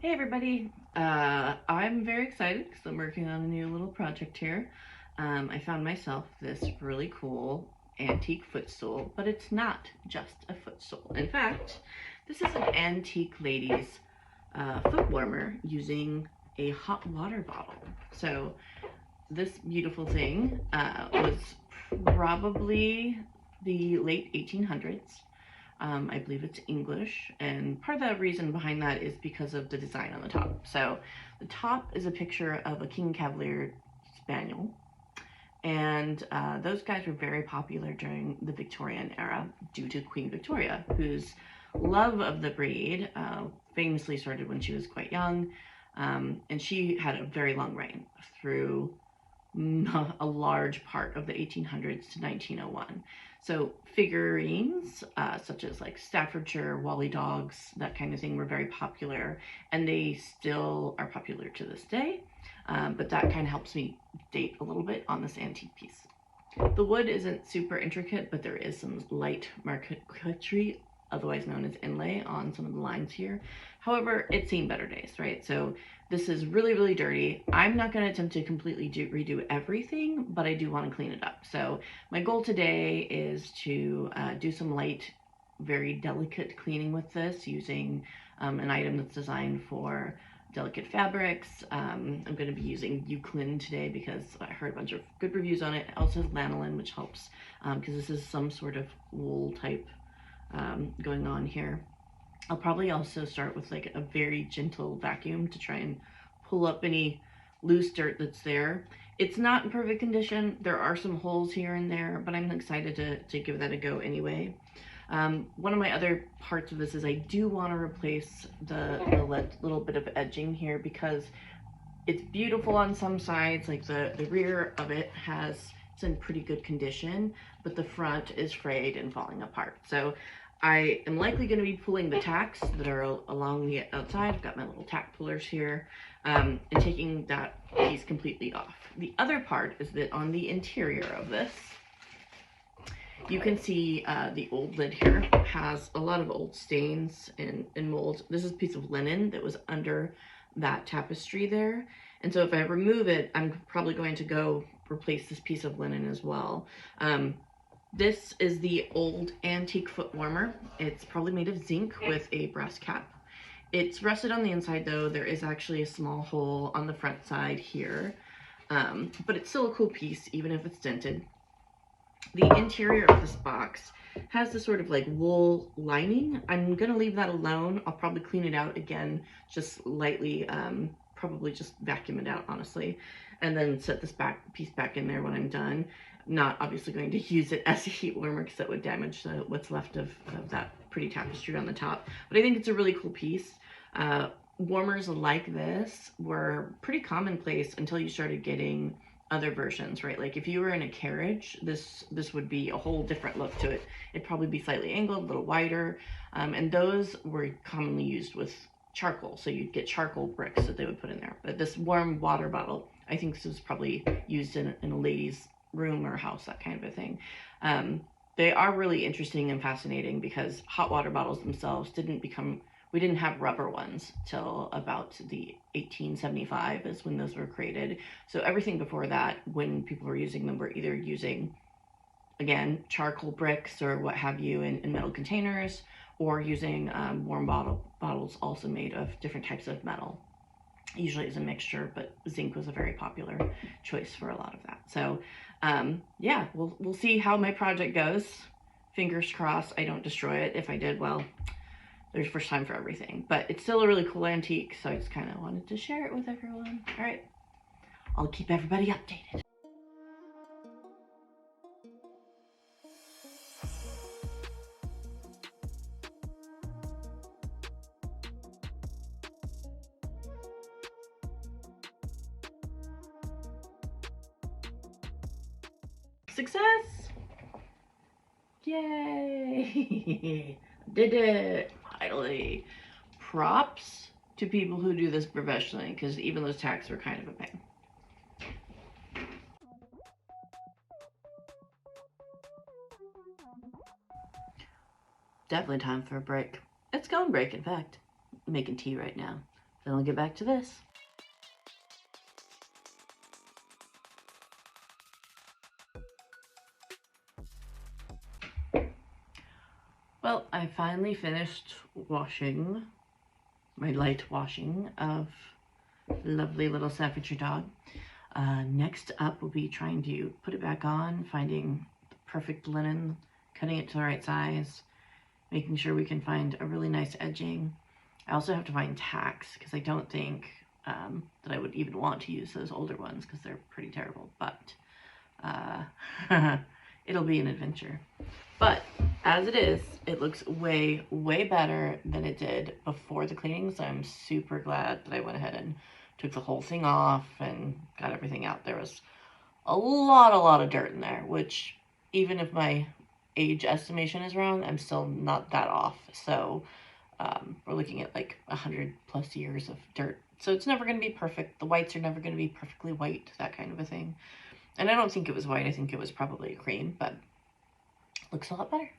Hey everybody, I'm very excited because I'm working on a new little project here. I found myself this really cool antique footstool, but it's not just a footstool. In fact, this is an antique lady's foot warmer using a hot water bottle. So this beautiful thing was probably the late 1800s. I believe it's English, and part of the reason behind that is because of the design on the top. So the top is a picture of a King Cavalier Spaniel, and those guys were very popular during the Victorian era due to Queen Victoria, whose love of the breed famously started when she was quite young, and she had a very long reign through a large part of the 1800s to 1901. So figurines such as like Staffordshire, Wally dogs, that kind of thing were very popular, and they still are popular to this day. But that kind of helps me date a little bit on this antique piece. The wood isn't super intricate, but there is some light marquetry, otherwise known as inlay, on some of the lines here. However, it's seen better days, right? So this is really, really dirty. I'm not going to attempt to completely redo everything, but I do want to clean it up. So my goal today is to do some light, very delicate cleaning with this using an item that's designed for delicate fabrics. I'm going to be using Euclid today because I heard a bunch of good reviews on it. It also has lanolin, which helps because this is some sort of wool type going on here. I'll probably also start with like a very gentle vacuum to try and pull up any loose dirt that's there. It's not in perfect condition. There are some holes here and there, but I'm excited to give that a go anyway. One of my other parts of this is I do want to replace the little bit of edging here because it's beautiful on some sides. Like the rear of it it's in pretty good condition, but the front is frayed and falling apart. So I am likely going to be pulling the tacks that are along the outside. I've got my little tack pullers here, and taking that piece completely off. The other part is that on the interior of this, you can see the old lid here has a lot of old stains and mold. This is a piece of linen that was under that tapestry there. And so if I remove it, I'm probably going to go replace this piece of linen as well. This is the old antique foot warmer. It's probably made of zinc with a brass cap. It's rusted on the inside though. There is actually a small hole on the front side here, but it's still a cool piece even if it's dented. The interior of this box has this sort of like wool lining. I'm gonna leave that alone. I'll probably clean it out again, just lightly, probably just vacuum it out honestly, and then set this piece back in there when I'm done. Not obviously going to use it as a heat warmer because that would damage what's left of that pretty tapestry on the top. But I think it's a really cool piece. Warmers like this were pretty commonplace until you started getting other versions, right? Like if you were in a carriage, this would be a whole different look to it. It'd probably be slightly angled, a little wider, and those were commonly used with charcoal. So you'd get charcoal bricks that they would put in there. But this warm water bottle, I think this was probably used in a lady's room or house, that kind of a thing. They are really interesting and fascinating because hot water bottles themselves we didn't have rubber ones till about the 1875 is when those were created. So everything before that, when people were using them, were either using, again, charcoal bricks or what have you in metal containers, or using warm bottles also made of different types of metal. Usually it's a mixture, but zinc was a very popular choice for a lot of that. So yeah, we'll see how my project goes. Fingers crossed I don't destroy it. If I did, well, there's first time for everything. But it's still a really cool antique, so I just kind of wanted to share it with everyone. All right, I'll keep everybody updated. Success! Yay! Did it! Finally. Props to people who do this professionally, because even those tacks were kind of a pain. Definitely time for a break. It's going break, in fact. I'm making tea right now. Then I'll get back to this. Well, I finally finished washing, my light washing of lovely little Staffordshire dog. Next up will be trying to put it back on, finding the perfect linen, cutting it to the right size, making sure we can find a really nice edging. I also have to find tacks because I don't think that I would even want to use those older ones because they're pretty terrible, but it'll be an adventure. But as it is, it looks way, way better than it did before the cleaning, so I'm super glad that I went ahead and took the whole thing off and got everything out. There was a lot of dirt in there, which even if my age estimation is wrong, I'm still not that off. So we're looking at like 100+ years of dirt. So it's never going to be perfect. The whites are never going to be perfectly white, that kind of a thing. And I don't think it was white. I think it was probably a cream, but looks a lot better.